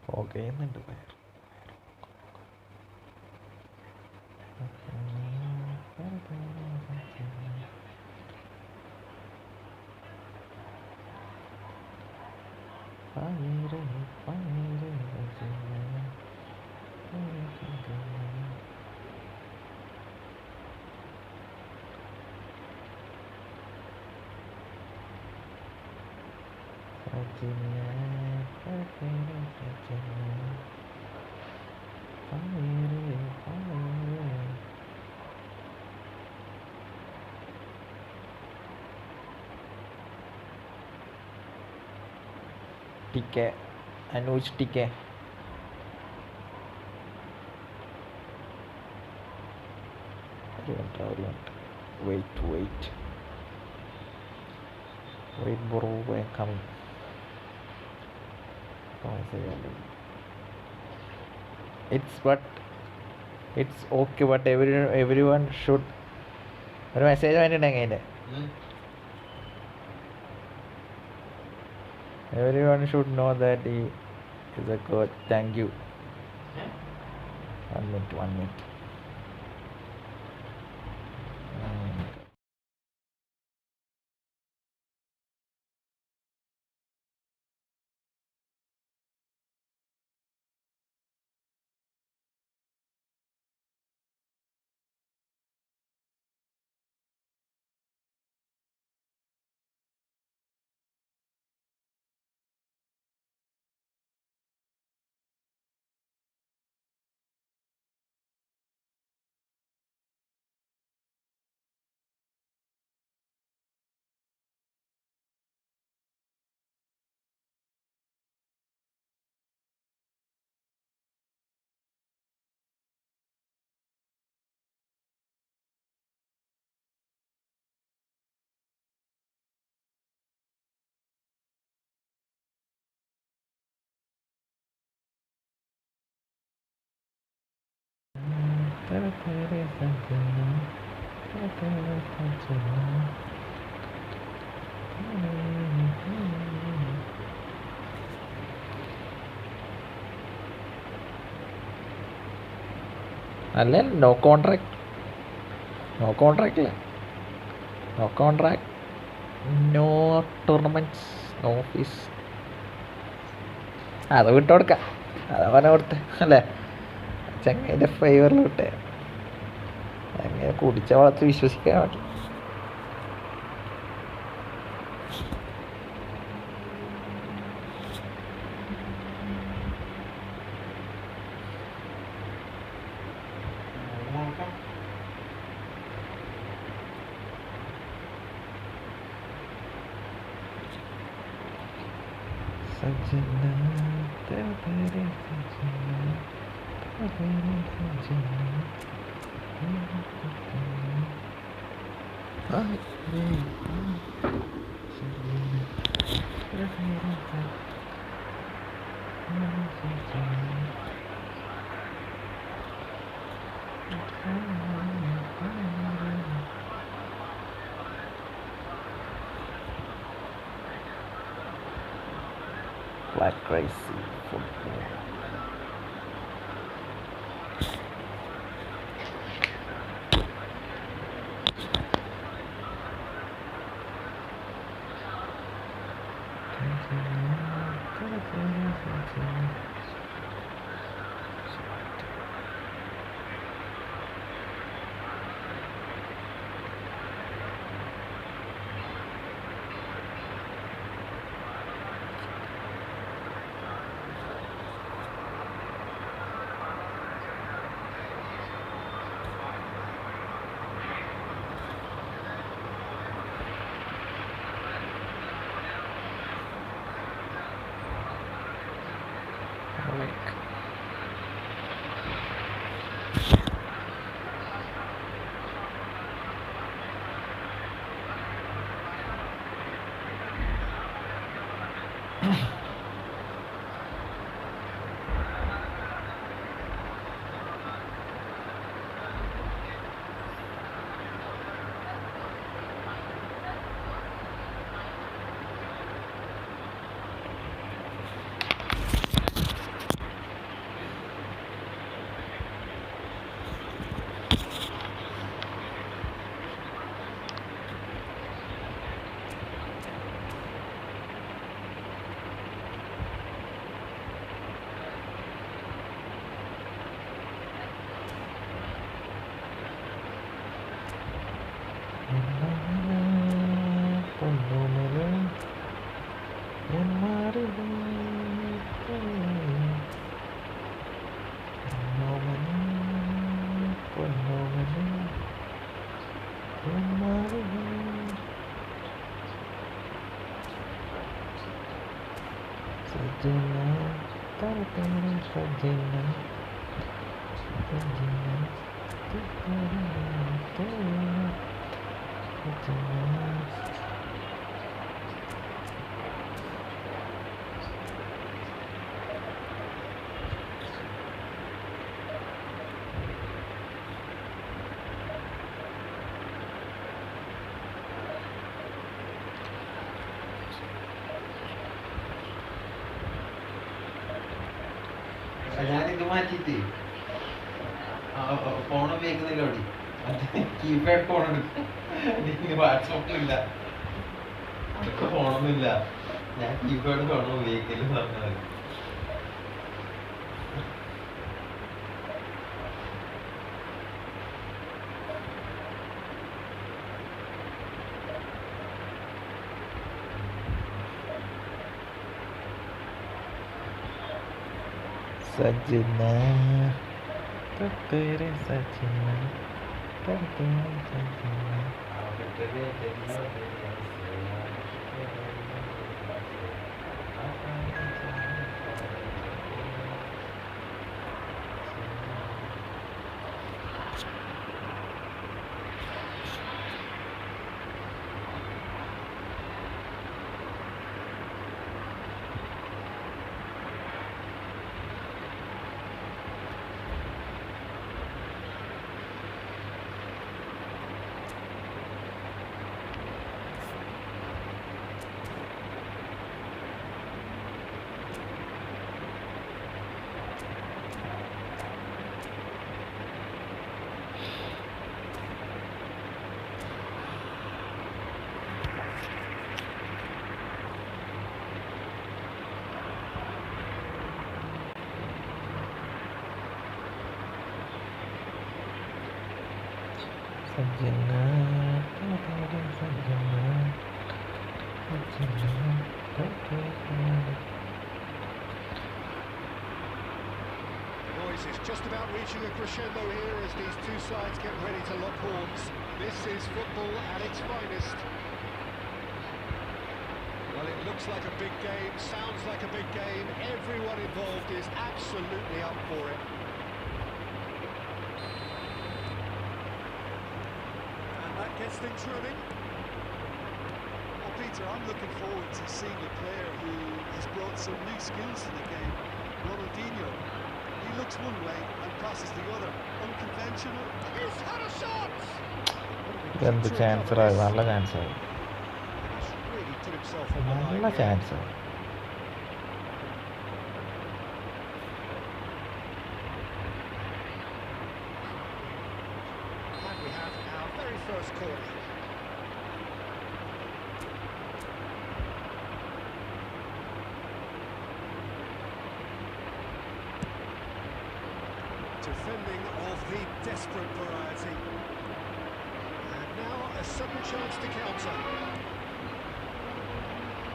പുകയുന്നുണ്ട് പയർ. ടിക്കെ അനൂജ് ടിക്കെ wait bro, I'm coming. It's okay, but everyone should ഒരു മെസ്സേജ് വേണ്ടിയിട്ടുണ്ടെങ്കിൽ അതിൻ്റെ everyone should know that he is a coach. Thank you. 1 minute. അല്ല no contract no tournaments no fees. അത് വിട്ടു കൊടുക്കാം, അതാ പറഞ്ഞ കൊടുത്തേ അല്ലേ, ചങ്ങയുടെ ഫേവറിൽ വിട്ടേ. അങ്ങനെ കുടിച്ച വളർത്ത് വിശ്വസിക്കാൻ പറ്റും. Like crazy football. ഞാനിത് മാറ്റിയിട്ട് ഫോൺ ഉപയോഗിക്കുന്നില്ല അവിടെ കീപാഡ് ഫോൺ എടുക്കും. വാട്സാപ്പിലില്ല, അതൊക്കെ ഫോണൊന്നുമില്ല. ഞാൻ കീപാഡ് ഫോൺ ഉപയോഗിക്കല് പറഞ്ഞത്. सजना तेरे सजना तेरे सजना सजना तेरे सजना सजना Boys, it's just about reaching a crescendo here as these two sides get ready to lock horns. This is football at its finest. Well, it looks like a big game, sounds like a big game. Everyone involved is absolutely up for it. Gets things running. Well, Peter, I'm looking forward to seeing a player who has brought some new skills to the game. Ronaldinho. He looks one way and passes the other. Unconventional. He's had a shot! എന്ത് chance, നല്ല chance, Really put himself on the നല്ല line. Chance. And we have our very first corner. Defending of the desperate variety. And now a sudden chance to counter.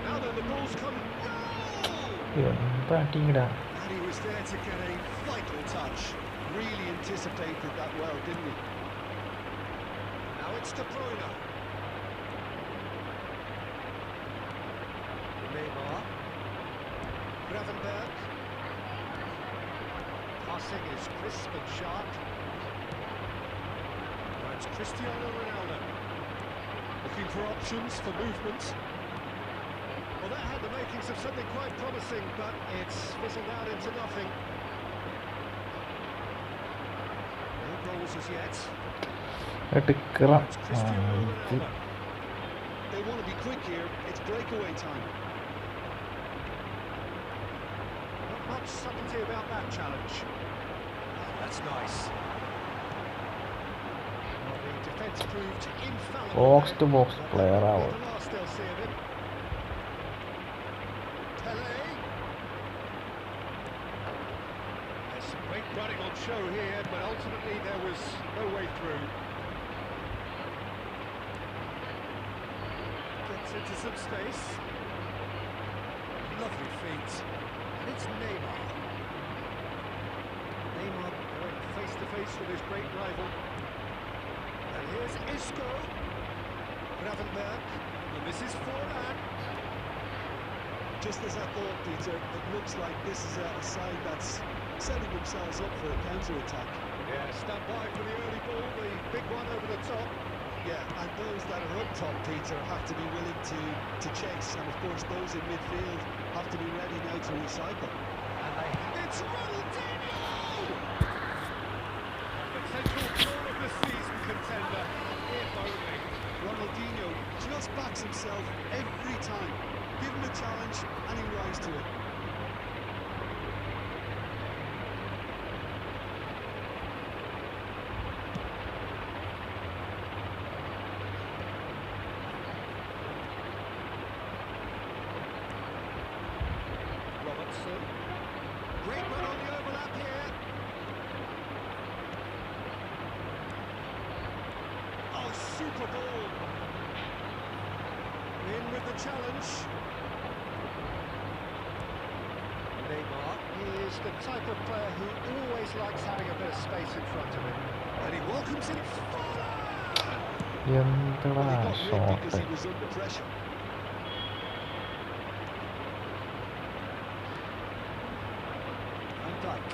Now then, the ball's coming. എന്താ And he was there to get a vital touch. Really anticipated that well, didn't he? Now it's De Bruyne. Neymar. Gravenberg. Passing is crisp and sharp. That's Cristiano Ronaldo. Looking for options for movement. Well, that had the makings of something quite promising, but it's fizzled out into nothing. No goals as yet. എടുക്കണം. It's Cristiano Ronaldo. They want to be quick here. It's breakaway time. Not much subtlety about that challenge. That's nice. Well, the defence proved infallible. Box to box player The ആവും. last they'll see of him. Pele. There's some great running on show here, but ultimately there was no way through. Gets into some space. Lovely feet. And it's Neymar. Neymar going face to face with his great rival. And here's Isco. Gravenberg. And this is Forlan. Just as I thought, Peter, it looks like this is a side that's setting themselves up for a counter-attack. Yeah, stand by for the early ball, the big one over the top. Yeah, and those that are up top, Peter, have to be willing to chase, and of course those in midfield have to be ready now to recycle. And it's Ronaldinho! Potential goal of the season contender, if only. Ronaldinho just backs himself every time. Give him a challenge and he rises to it. Robertson. Great run on the overlap here. Oh, super ball. In with the challenge. Neymar, he is the type of player who always likes having a bit of space in front of him. And he welcomes it forward! എന്താണ് shot? He was under pressure. Van Dijk.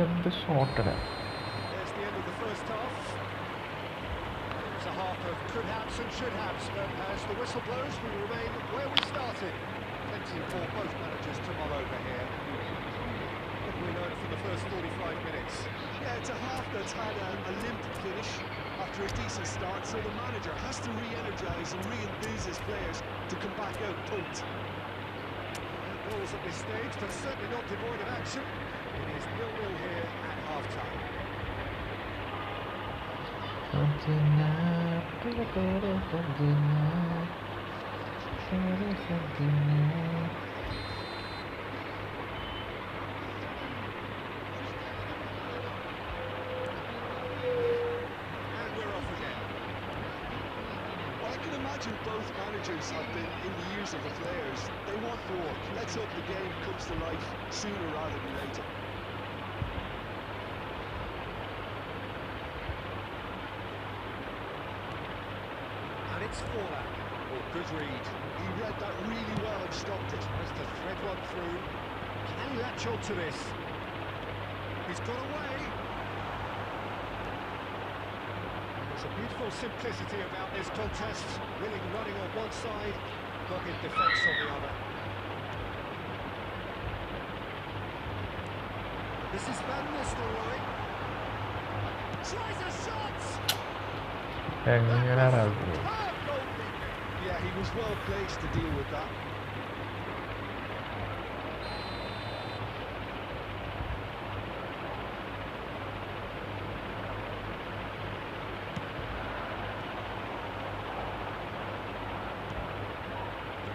എന്ത് ഷോട്ടടാ? There's the end of the first half. It was a half of could haves and should haves, but as the whistle blows, we remain where we started. Plenty for both managers to mull over here. What do we learn from the first 45 minutes? Yeah, it's a half that's had a limp finish after a decent start, so the manager has to re-energise and re-enthuse his players to come back out pumped. Goals at this stage, but certainly not devoid of action. It is 0-0 here at half-time. And we're off again. Well, I can imagine both managers have been in the ears of the players. They want more. Let's hope the game comes to life sooner rather than later. And it's Forlan. Oh, good read. He read that really well and stopped it. Has to thread one through. Can he latch on to this? He's got away. There's a beautiful simplicity about this contest. Willing running on one side, dogged defence on the other. This is Van Nistelrooy. Tries a shot! എങ്ങനെയാണ് അത്? Yeah, he was well placed to deal with that.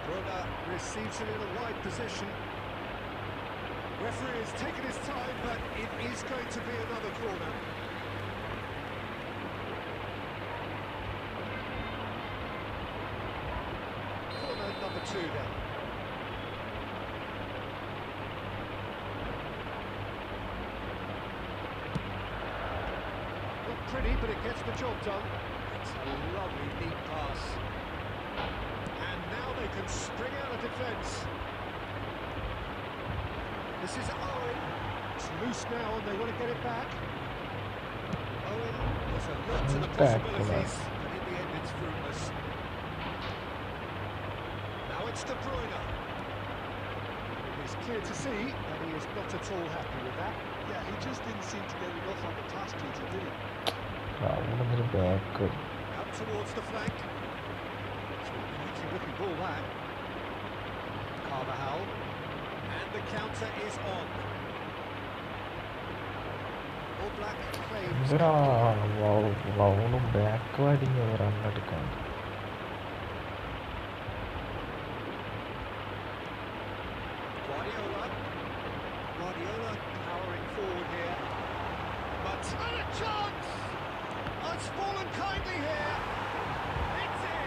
Bruna receives it in a wide position. Referee has taken his time, but it is going to be another corner. Corner number 2 then. Not pretty, but it gets the job done. It's a lovely neat pass. And now they can spring out of defence. This is Owen. It's loose now and they want to get it back. Owen was alert to the possibilities, but in the end it's fruitless. It's De Bruyne. It's clear to see that he is not at all happy with that. Yeah, he just didn't seem to get enough on the pass, Peter, did he? അവിടെ back Up towards the flank. It's a beauty looking ball that. Carvajal. And the counter is on. All Black claims. ഇവരാണ് back അടിഞ്ഞ് റണ്ണെടുക്കാൻ. Guardiola powering forward here. But and a chance! It's fallen kindly here. It's in.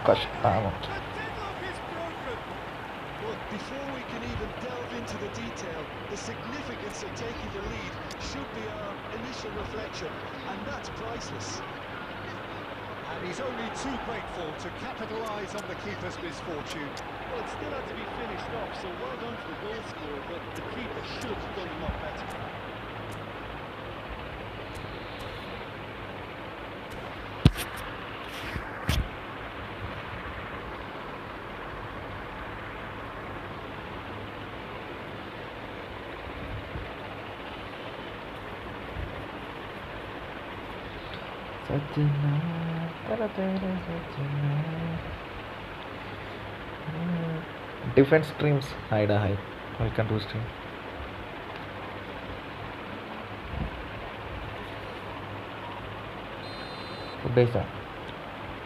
കഷ്ടാണ്. The deadlock is broken. But before we can even delve into the detail, the significance of taking the lead should be our initial reflection, and that's priceless. And he's only too grateful to capitalise on the keeper's misfortune. Well, it still had to be finished off, so well done to the goal scorer, but the keeper should have done a lot better. Different streams. Hi. Welcome to stream. Good day, sir.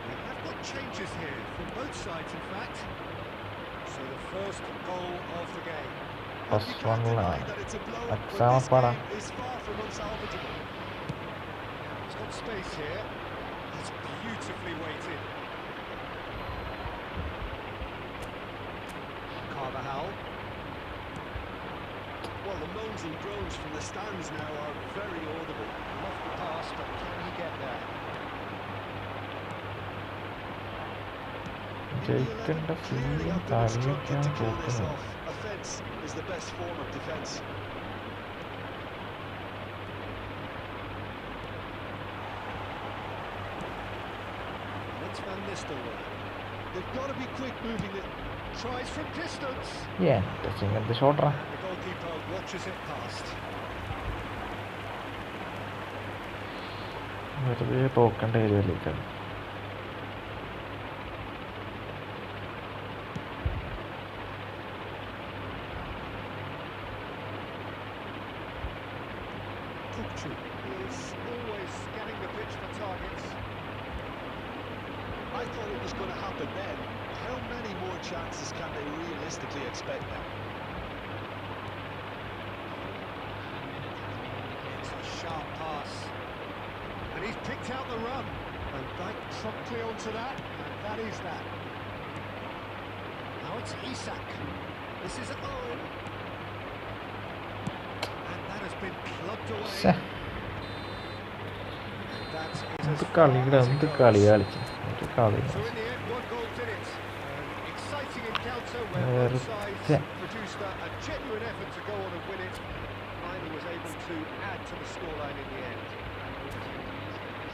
We have got changes here from both sides, in fact. So the first goal of the game. First You can't one, deny that it's a blow, but Aksama this Pada. game is far from unsalvageable. It's got space here. It's beautifully weighted. Carvajal. Well, the moans and groans from the stands now are very audible. Lofty pass, but can he get there? ജയിക്കേണ്ട feeling കളിക്കാൻ പോകുന്നു. Offense is the best form of defense. It's Van Nistelrooy. They've got to be quick moving it. Tries from distance. ഇങ്ങനത്തെ ഷോട്ടറാ. The goalkeeper watches it past. വെറുതെ തോക്കേണ്ട ഏരിയയിലേക്കാണ്. Is always scanning the pitch for targets. I thought it was going to happen then. How many more chances can they realistically expect now? It's a sharp pass. And he's picked out the run. And back promptly onto that. And that is that. Now it's Isak. This is Owen. And that has been plugged away. എന്ത് കളിയുടെ എന്ത് കളി കളിച്ചു ഒരു കളി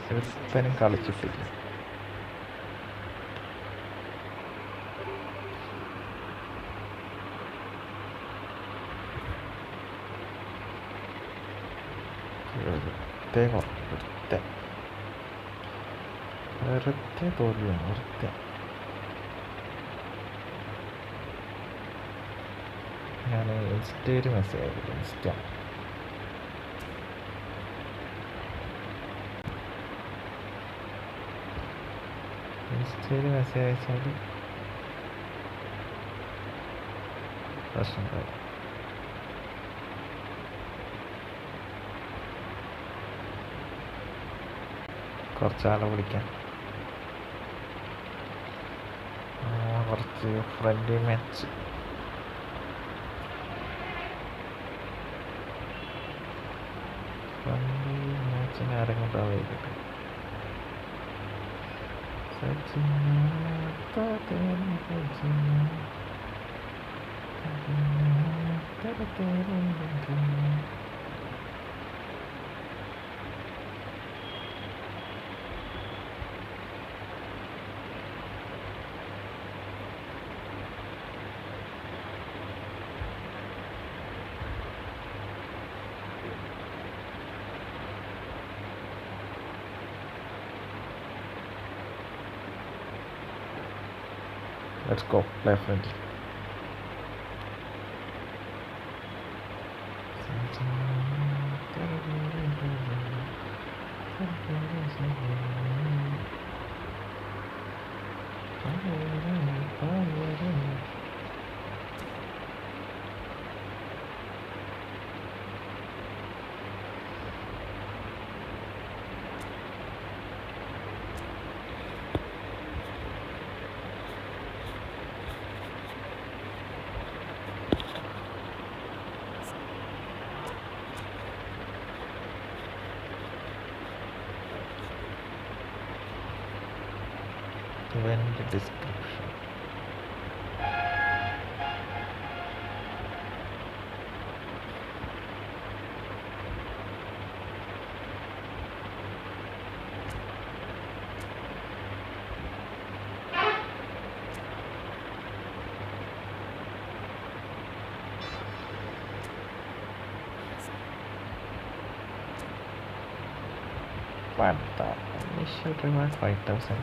ഒരുത്തനും കളിച്ചിട്ടില്ല. വെറുതെ തോൽവിയാണ് വെറുതെ. ഞാൻ ഇൻസ്റ്റയിൽ മെസ്സേജ് ആയിട്ടില്ല. ഇൻസ്റ്റയിൽ മെസ്സേജ് അയച്ചാൽ പ്രശ്നമുണ്ടായി. കുറച്ചാളെ വിളിക്കാം. കുറച്ച് ഫ്രണ്ട്ലി മാച്ച് മാച്ചിന് ആരെങ്കിലുണ്ടാവായിരിക്കട്ടെ. Let's go, definitely. Event description. What the initial reward 5,000.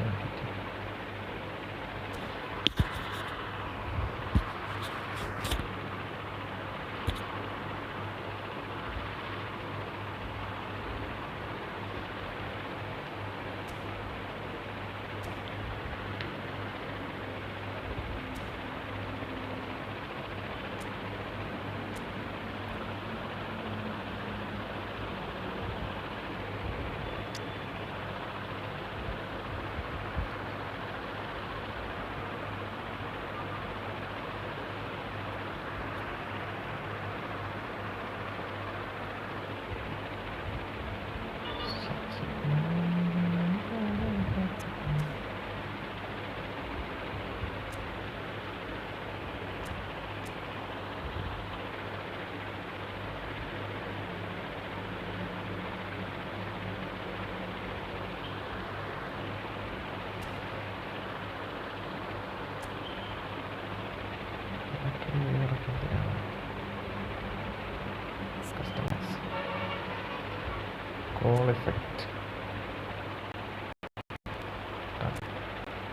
Call effect.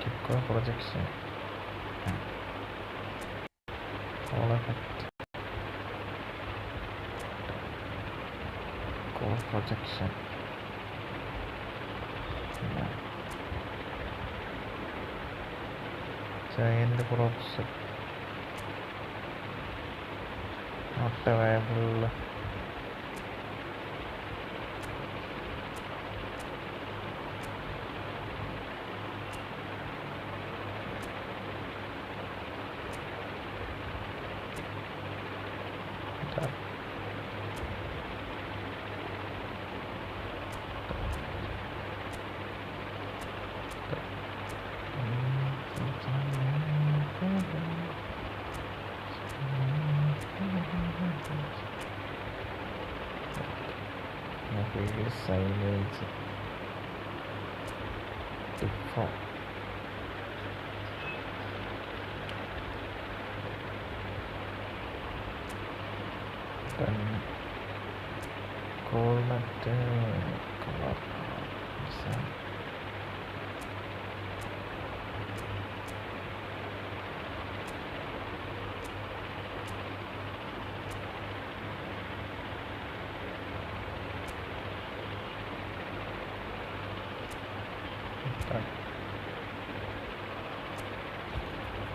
Kick projection. Call effect. Call projection. Giant props. Not available. Signage default. Then call color design.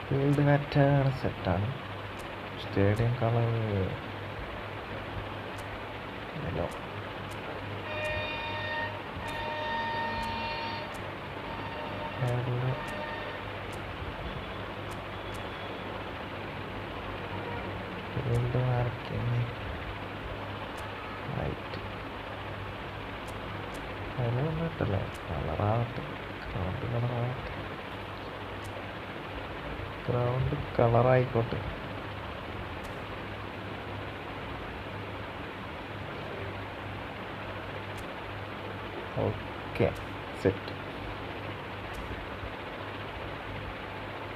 Field pattern set. Stadium color yellow. Field marking white. Yellow not ground color ആയിക്കോട്ടെ. Okay set.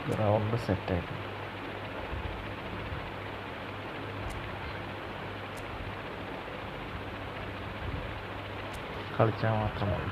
Ground സെറ്റായിട്ട് കളിച്ചാൽ മാത്രം മതി.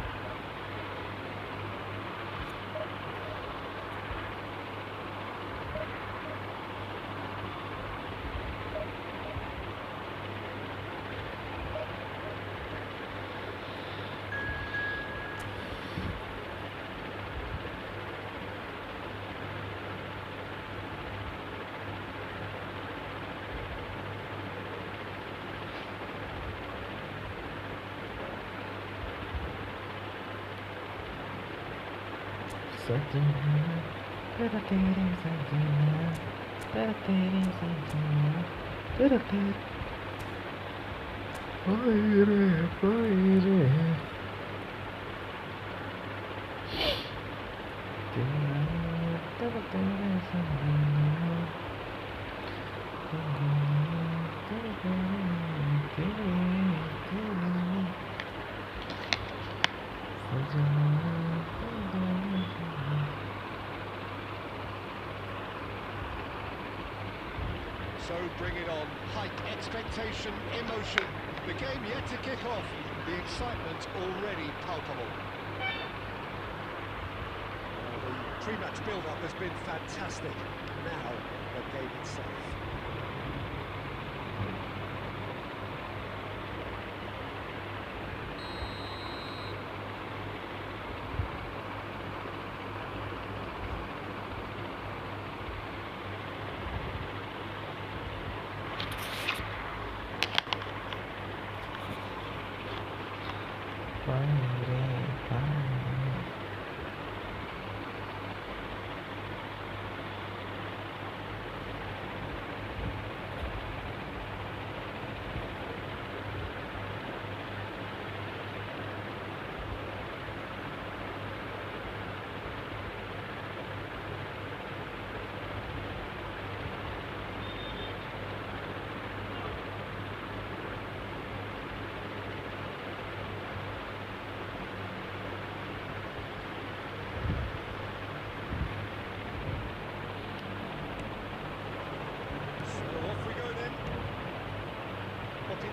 So bring it on. Height, expectation, emotion. The game yet to kick off. The excitement already palpable. The pre-match build-up has been fantastic. Now, the game itself.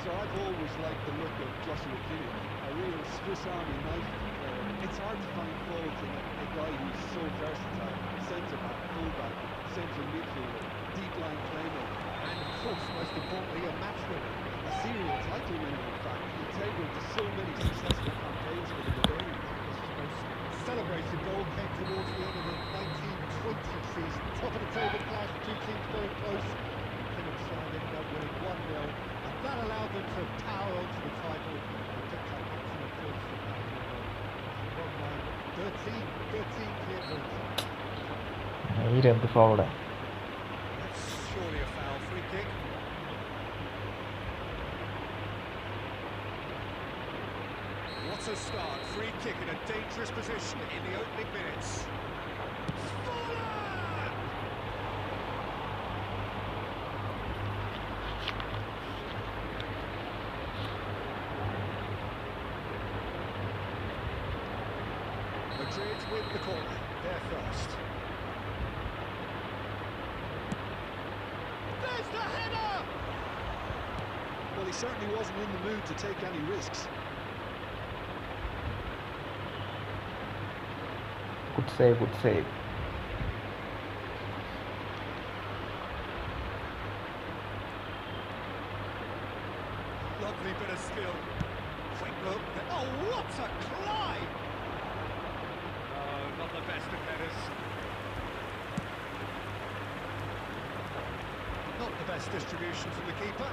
I've always liked the look of Joshua Killian, a real Swiss Army knife player. It's hard to find fault in a guy who's so versatile. Centre-back, full-back, central midfielder, deep-line playmaker. And of course, most importantly, a match winner. A serial title winner, in fact. Integral to so many successful campaigns for the Bavarians. This most celebrated goal came towards the end of the 1920 season. Top of the table clash, two teams very close. Plymouth side ended up winning 1-0. That allowed them to power onto the title and pick up maximum points for that. 13 clear points. That's That's surely a foul. Free kick. What a start. Free kick in a dangerous position in the opening minutes. Madrid win the corner, they're first. There's the header! Well, he certainly wasn't in the mood to take any risks. Good save, good save. Lovely bit of skill. Quick look. Oh, what a climb! Not the best of headers. Not the best distribution from the keeper.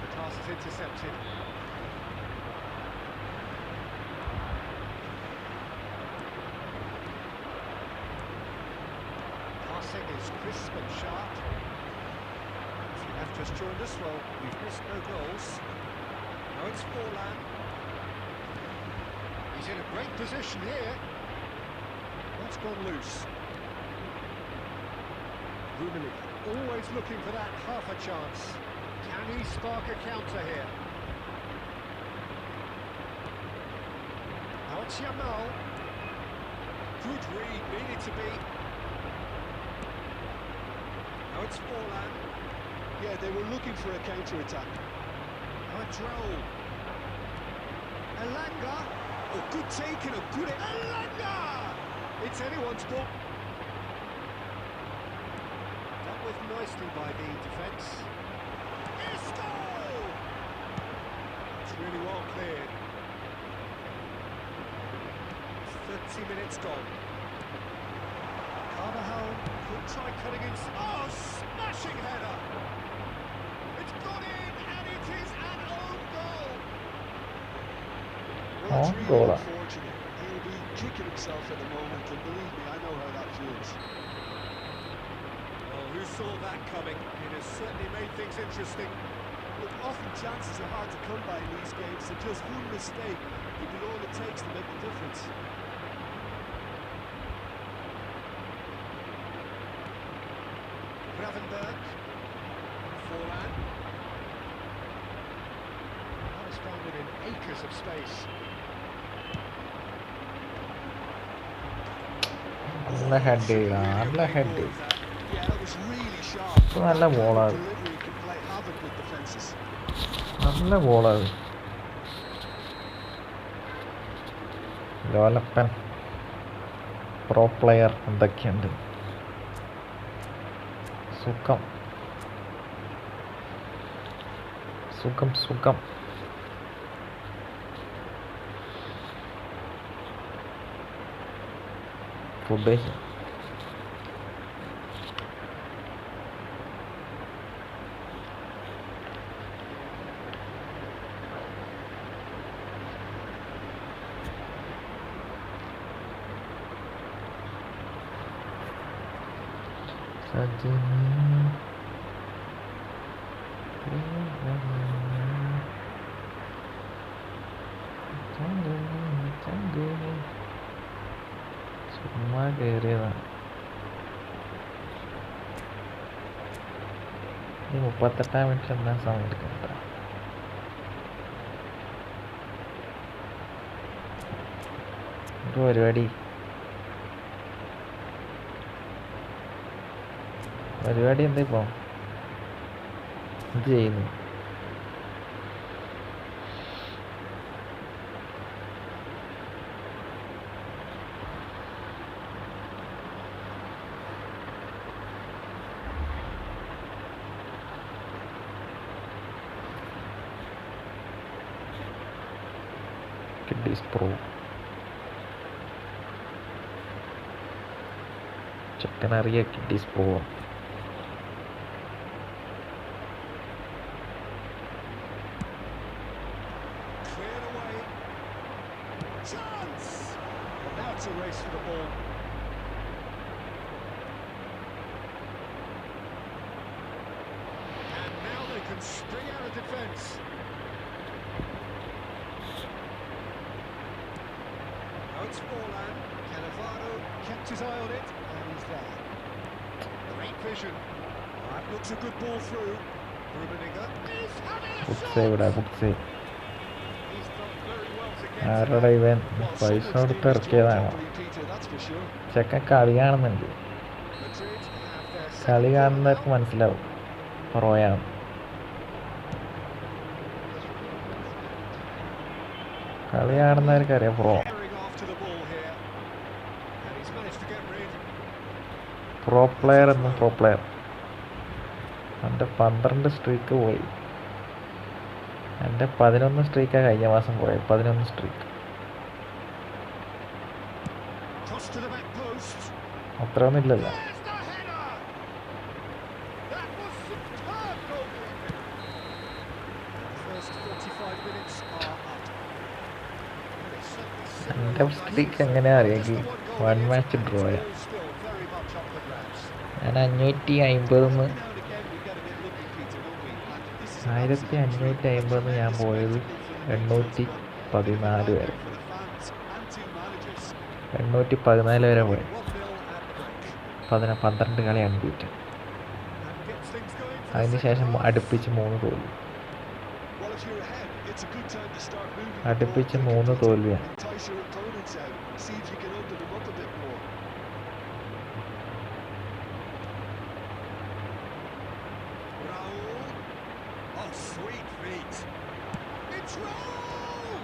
The pass is intercepted. Passing is crisp and sharp. If you have just joined us, well, we've missed no goals. Now it's Forlan. He's in a great position here. That's gone loose. Rummenigge, always looking for that half a chance. Can he spark a counter here? Now it's Yamal. Good read, needed to be. Now it's Forlan. Yeah, they were looking for a counter-attack. Droll. Elanga. Oh, good take and a good... Elanga! It's anyone's ball. Dealt with nicely by the defence. Isco! It's really well cleared. 30 minutes gone. Carvajal could try cutting in. Oh, smashing header! It's gone in, and it is an own goal! Well, it's On really goal. unfortunate. He'll be kicking himself at the moment, and believe me, I know how that feels. Well, who saw that coming? It has certainly made things interesting. Look, often chances are hard to come by in these games, and just one mistake could be all it takes to make the difference. Gravenberg. Forlan. Has found it in acres of space. നല്ല head Should ചെയ്ത really have നല്ല made head more ചെയ്തു. of that. Yeah, that was really sharp. ഇത് നല്ല That kind of ബോളാണ്. delivery can play havoc with defences. നല്ല ബോളാണ്. ലോലപ്പൻ pro player എന്തൊക്കെയുണ്ട്. സുഖം സുഖം സുഖം. ഫുഡ് കഴിച്ചു. ചുമ്മാ കയറിയതാണ്. ഈ 38 മിനിറ്റിൽ എന്താ സമയം എടുക്കണ്ട. ഒരു പരിപാടി എന്താ ഇപ്പോൾ ഇത് ചെയ്യുന്നു. കിഡീസ് പ്രോ ചെക്കനറിയ കിഡീസ് പ്രോ. Cleared away. Chance! Well, now it's a race for the ball. And now they can spring out of defence. Now it's Forlan. Cannavaro kept his eye on it, and he's there. Great vision. That looks a good ball through. Rummenigge. He's having a good shot! Save ഇടാ, good save. He's done very well to get to ആരുടെ that. ഇവൻ Well, പൈസ someone's കൊടുത്ത് doing his job ഇറക്കിയതാണോ? properly, Peter, that's for sure. ചെക്കൻ കളി കാണുന്നുണ്ട്. Madrid have their കളി second goal കാണുന്നവർക്ക് now. മനസ്സിലാവും പ്രോയാണ്. കളി കാണുന്നവർക്ക് അറിയാം pro. Tearing after the ball here. And he's managed to get rid. Pro player എന്നും പ്രോ പ്ലെയർ. എൻ്റെ 12 സ്ട്രീക്ക് പോയി. എൻ്റെ 11 സ്ട്രീക്കാണ് കഴിഞ്ഞ മാസം പോയത്. 11 streak. Cross to the back post. അത്രയൊന്നും ഇല്ലല്ലോ. There's the header! That was superb goalkeeping. The first 45 minutes are up. And it's certainly എൻ്റെ സ്ട്രീക്ക് എങ്ങനെയാ അറിയാമെങ്കിൽ 1 match ഡ്രോയാ. still very much up for grabs. ഞാൻ 550 Now and again, we get a bit lucky, Peter, don't we? And this is 1550 ഞാൻ പോയത് 814 വരെ. for the fans and two managers. 814 വരെ പോയി. 1-0 at break. 12 കളി അൺബീറ്റ്. And gets things going for the അതിനുശേഷം second half. അടുപ്പിച്ച് 3 തോൽവി. Well, if you're ahead, it's a good time to start moving the അടുപ്പിച്ച് ball 3 quickly, തോൽവിയാണ്. entice your opponents out, see if you can open them up a bit more. Raul. Oh, sweet feet. It's Raul!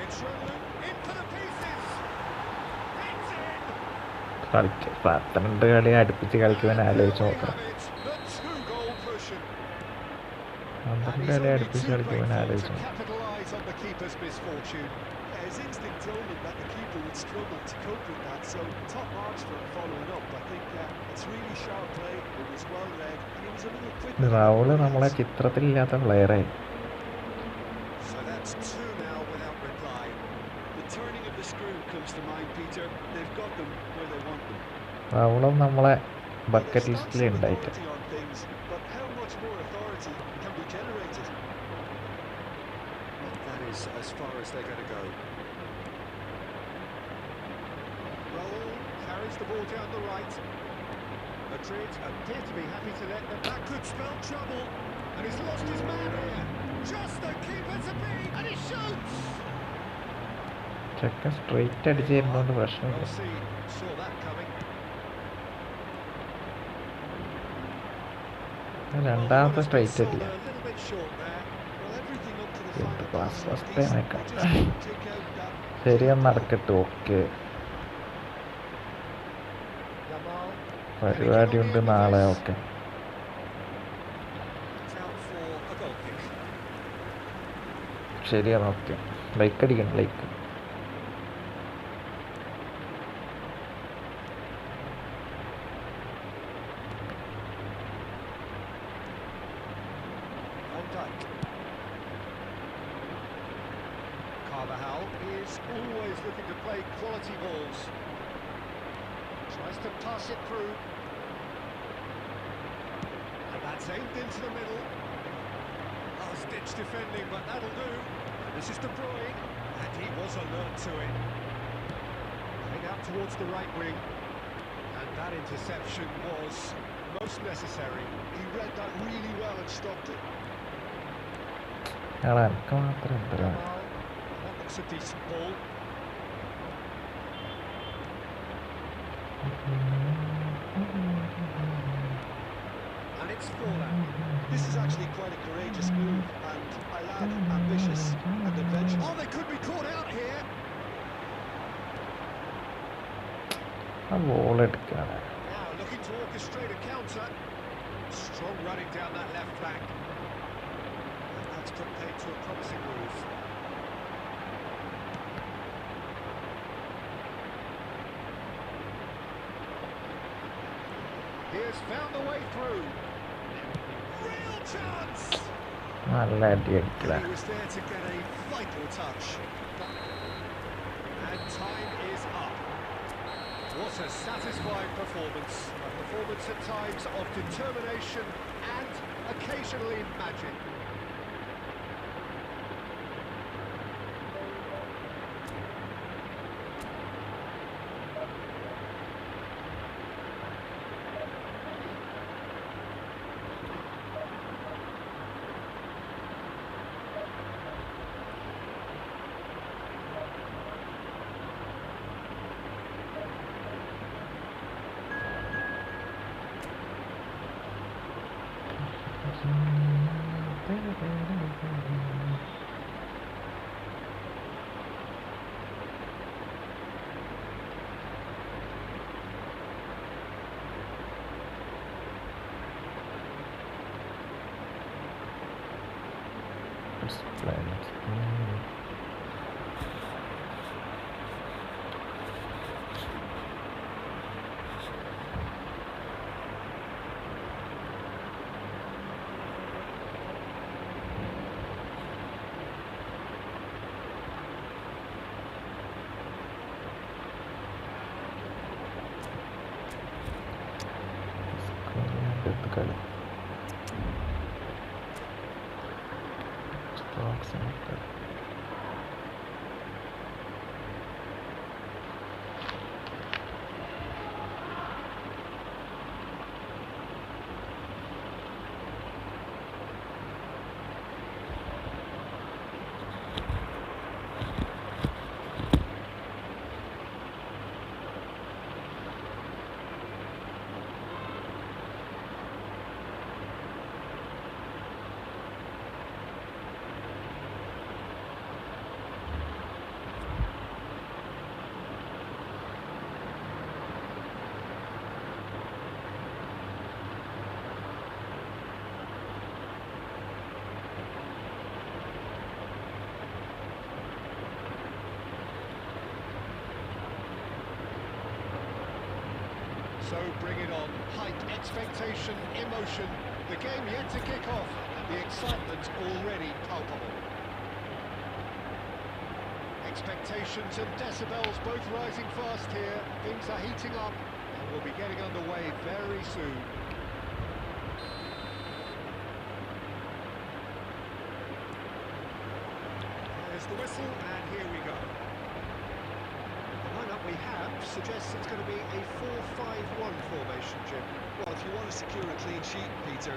It's rolling into the pieces. It's in! കളിക്ക് 12 കളി അടുപ്പിച്ച് കളിക്കുവാൻ ആലോചിച്ച് There we നോക്കണം. have it, the two-goal cushion. 12 കളി അടുപ്പിച്ച് കളിക്കുവാൻ ആലോചിച്ച് നോക്കണം. Capitalise on the keeper's misfortune. Yeah, his instinct told him that the keeper would struggle to cope with that, so top marks for him following up. I think it's really sharp play, it was well read, and he was a little quick. റൗള് നമ്മളെ ചിത്രത്തിലില്ലാത്ത പ്ലെയറായി. So that's two now without reply. turning of the screw comes to mind, Peter. They've got them where they want them. അവളും നമ്മളെ Well, they've bucket stamped ലിസ്റ്റിൽ some ഉണ്ടായിട്ട്. authority on things, but how much more authority can be generated? Well, that is as far as they're going to go. Raul carries the ball down the right. Madrid appear to be happy to let them. That could spell trouble. And he's lost his man here. Just the keeper to beat. And he shoots. ചെക്കൻ straight അടിച്ച് തരുന്നതുകൊണ്ട് പ്രശ്നമില്ല. Well, see, saw that coming. രണ്ടാമത്തെ straight Sold അടില്ല. a little bit short there. Well, everything up to the എന്ത് final class pass was first decent. Time They just couldn't take out that ശരിയെന്ന് നടക്കട്ടെ. Okay, Yamal. പരിപാടി ഉണ്ട് നാളെ. Okay, It's out for a goal kick. ശരിയാണ്. Okay, like അടിക്കണം. Like Van Dijk. Carvajal is always looking to play quality balls. Tries to pass it through. And that's aimed into the middle. Last-ditch defending, but that'll do. And this is De Bruyne, and he was alert to it. Playing out towards the right wing. And that interception was most necessary. He read that really well and stopped it. എനിക്ക് മാത്രം എന്തരാ. Yamal, that looks a decent ball. And it's Forlan. This is actually quite a courageous move, and a lad ambitious and adventurous. Oh, they could be caught out here. ആ ball എടുക്കാണ്. Now looking to orchestrate a counter. Strong running down that left flank. And that's put paid to a promising move. He has found the way through. Real chance! നല്ല അടി അടിക്കല. He was there to get a vital touch. And time is up. What a satisfying performance. A performance at times of determination and occasionally magic. Let's play. കളി strokes നമുക്ക് So bring it on. Height, expectation, emotion. The game yet to kick off. The excitement already palpable. Expectations and decibels both rising fast here. Things are heating up and we'll be getting underway very soon. There's the whistle and here we go. The lineup we have suggests it's going to be a 4-5-1 formation, Jim. Well, if you want to secure a clean sheet, Peter,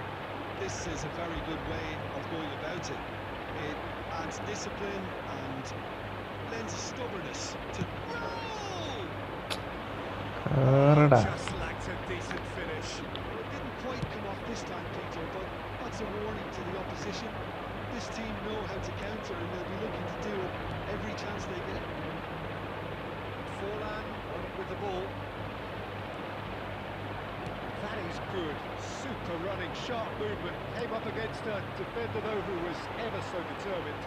this is a very good way of going about it. It adds discipline and lends stubbornness to... Just lacked a decent finish. Well, it didn't quite come off this time, Peter, but that's a warning to the opposition. This team know how to counter and they'll be looking to do it every chance they get. Forlan on it with the ball. That is good. Super running, sharp movement. Came up against a defender though who was ever so determined.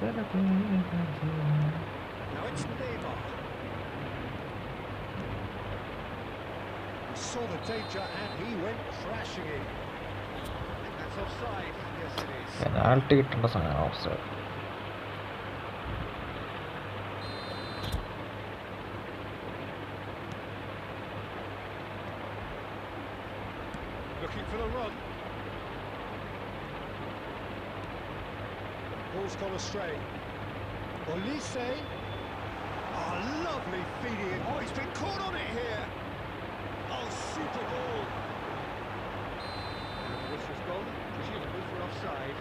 Now it's Neymar. He saw the danger and he went crashing in. I think that's offside. Yes, it is. Penalty കിട്ടേണ്ട സാധനം offside. Looking for the run. Ball's gone astray. Olise. Oh, lovely feeding in. Oh, he's been caught on it here. Oh, super ball. And this has gone, presumably for offside.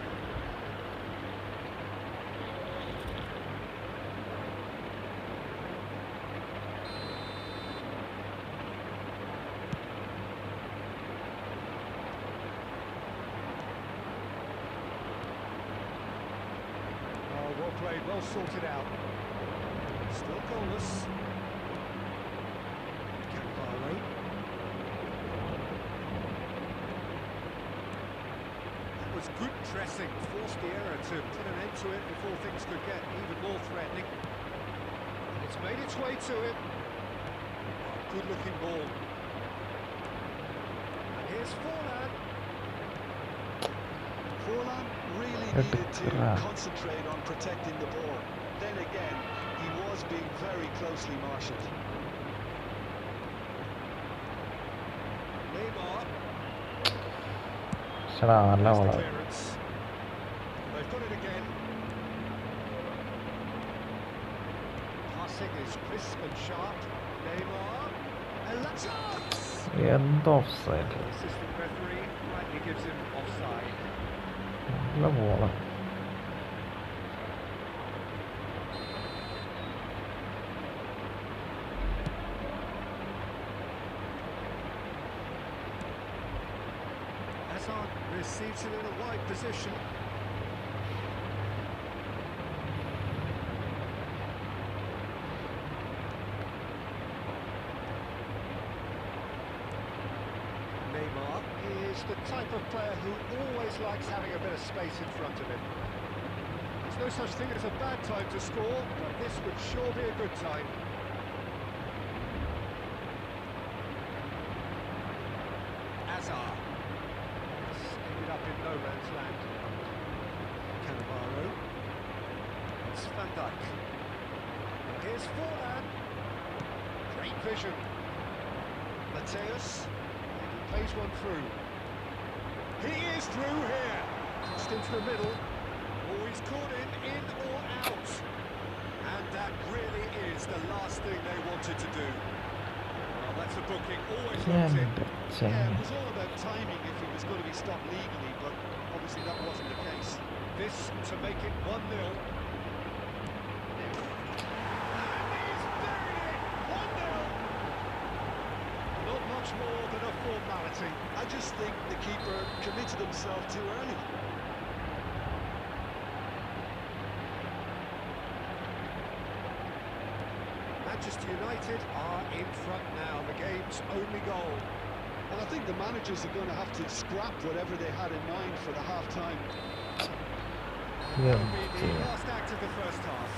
Well played, well sorted out. Still goalless. Cannavaro. That was good pressing. Forced the error to put an end to it before things could get even more threatening. And it's made its way to it. Oh, good looking ball. And here's Forlan. Forlan really needed to concentrate on protecting the ball. Then again, he was being very closely marshalled. Neymar. നല്ല They've got it again. Passing is crisp and sharp. Neymar. And la chance! എന്ത് offside. The assistant referee rightly gives him offside. നല്ല ബോളാണ്. Hazard receives it in a wide position. Neymar is the type of player who always likes having a bit of space in front of him. There's no such thing as a bad time to score, but this would sure be a good time. Hazard. Ended up in no man's land. Cannavaro. It's Van Dijk. And here's Forlan. Great vision. Mateus. And he plays one through. He is through here. Crossed into the middle. Oh, he's caught in or out. And that really is the last thing they wanted to do. Well, that's a booking. Always looked in. Yeah, it was all about timing if it was going to be stopped legally, but obviously that wasn't the case. This to make it 1-0. And he's buried it! 1-0! Not much more than a formality. I just think the keeper committed himself too early. Manchester United are in front now, the game's only goal. And I think the managers are going to have to scrap whatever they had in mind for the half-time. That'll be the last act of the first half.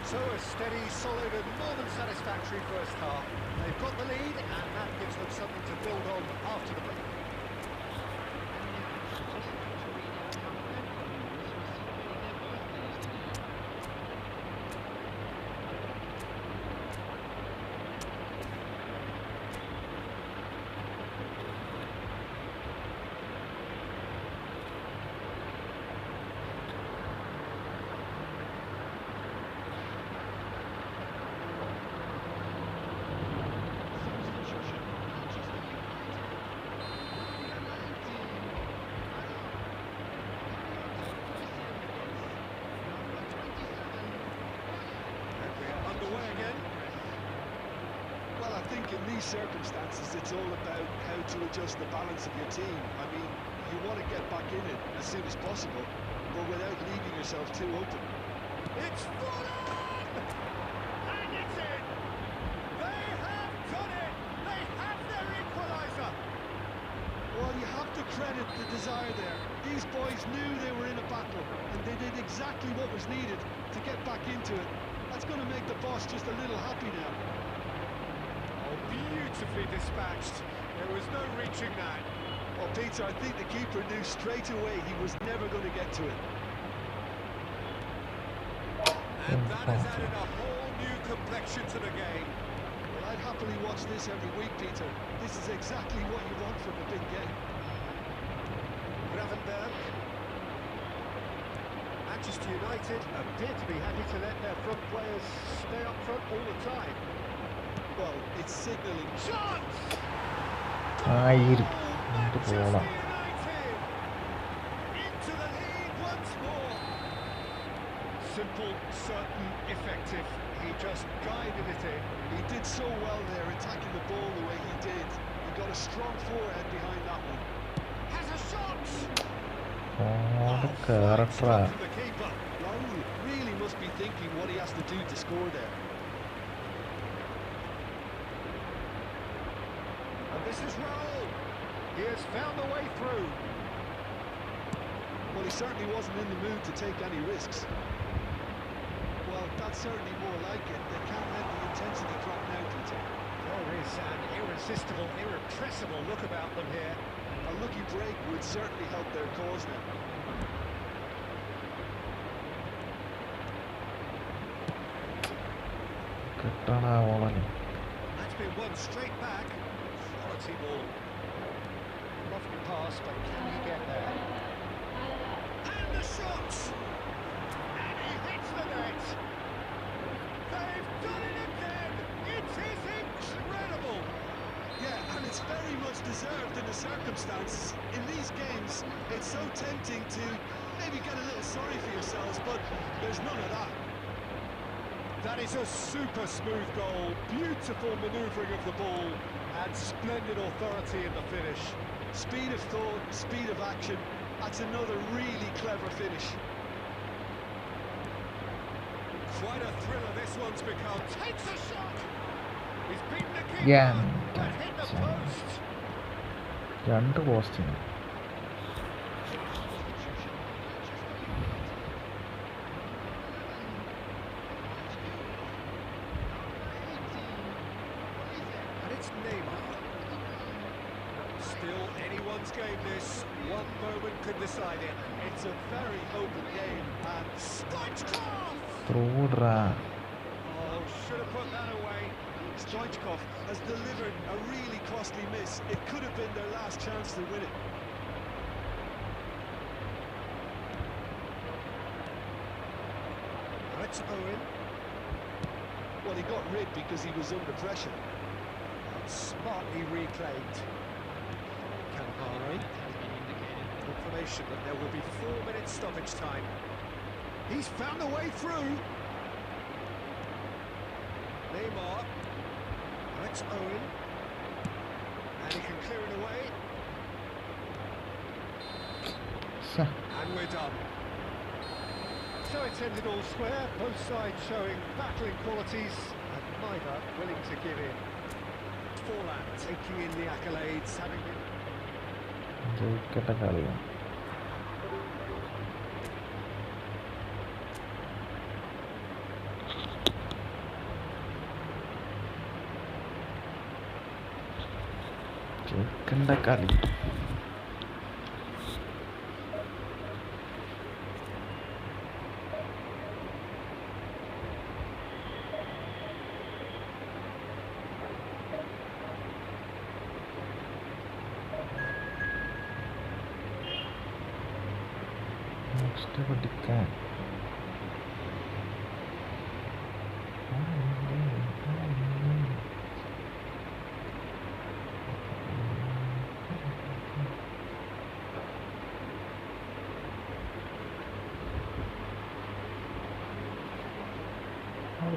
So a steady, solid and more than satisfactory first half. They've got the lead and that gives them something to build on after the break. these circumstances, it's all about how to adjust the balance of your team. I mean, you want to get back in it as soon as possible, but without leaving yourself too open. It's full on! And it's in! They have done it! They have their equaliser! Well, you have to credit the desire there. These boys knew they were in a battle, and they did exactly what was needed to get back into it. That's going to make the boss just a little happy now. Oh, beautifully dispatched. There was no reaching that. Well, Peter, I think the keeper knew straight away he was never going to get to it. And that has added a whole new complexion to the game. Well, I'd happily watch this every week, Peter. This is exactly what you want from a big game. Gravenberg. Manchester United appear to be happy to let their front players stay up front all the time. Well, it's signalling. Chance! ആയിരം Manchester പോളാം. United into the lead once more. Simple, certain, effective. He just guided it in. He did so well there, attacking the ball the way he did. He got a strong forehead behind that one. Has a shot! ഓടെ Fine കേറട്ടാ. stop from the keeper. Raul really must be thinking what he has to do to score there. And this is Raul. He has found a way through. Well, he certainly wasn't in the mood to take any risks. Well, that's certainly more like it. They can't let the intensity drop now, Peter. There is an irresistible, irrepressible look about them here. A lucky break would certainly help their cause now. കിട്ടണ ഓളനെ. That's been won straight back. Quality ball. Lofty pass, but can he get there? And the shot! And he hits the net! They've done it again! It is incredible! Yeah, and it's very much deserved in the circumstances. In these games, it's so tempting to maybe get a little sorry for yourselves, but there's none of that. That is a super smooth goal, beautiful manoeuvring of the ball, and splendid authority in the finish. Speed of thought, speed of action. That's another really clever finish. Quite a thriller this one's become. Takes a shot! He's beaten the keeper, Yeah. but hit the post. രണ്ട് പോസ്റ്റിന്. And it's Neymar. Still anyone's game this. One moment could decide it. It's a very open game, and Stoichkov! ത്രൂഡ്രാ. Oh, should have put that away. Stoichkov has delivered a really costly miss. It could have been their last chance to win it. That's Owen. Well, he got rid because he was under pressure. Smartly reclaimed. Calvary. Information that there will be 4 minutes stoppage time. He's found a way through. Neymar. That's Owen. And he can clear it away. ശ്ശെ. And we're done. So it's ended all square, both sides showing battling qualities, and neither willing to give in. Forlan taking in the accolades, having been... ജയിക്കട്ടെ കളിയാണ്. ജയിക്കണ്ട കളി. Next പഠിക്കാൻ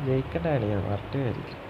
ജയിക്കേണ്ട കളിയാണ്. വരട്ടെ ആയിരിക്കും.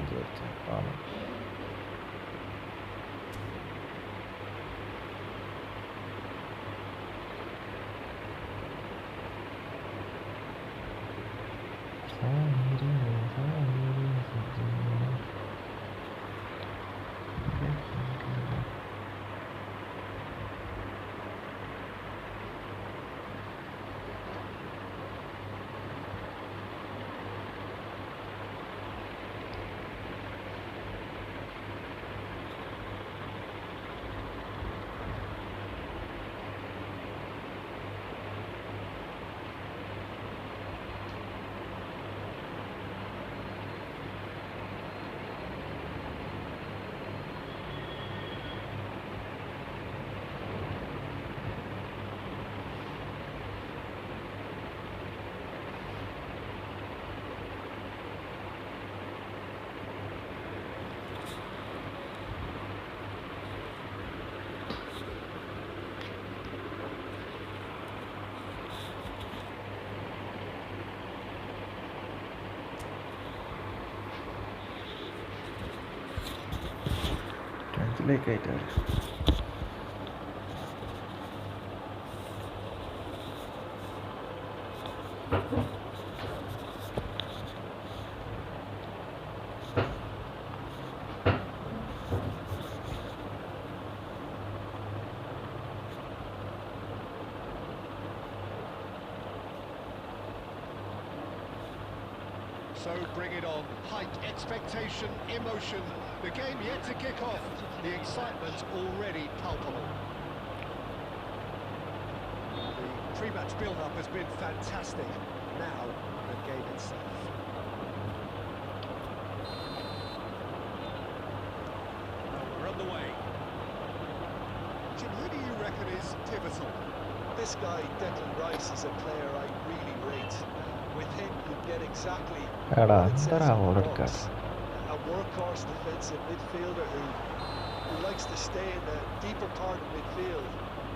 വിചാരിച്ചു. ആണ്. ായിട്ട് So bring it on. Height, expectation, emotion. The game yet to kick off. The excitement already palpable. The pre-match build-up has been fantastic. Now, the game itself. We're on the way. Jim, who do you reckon is pivotal? This guy, Declan Rice, is a player I really rate. With him, you get exactly എടാ what it says എന്താ on the ഓടെടുക്കാൻ box. A workhorse defensive midfielder who likes to stay in the deeper part of midfield,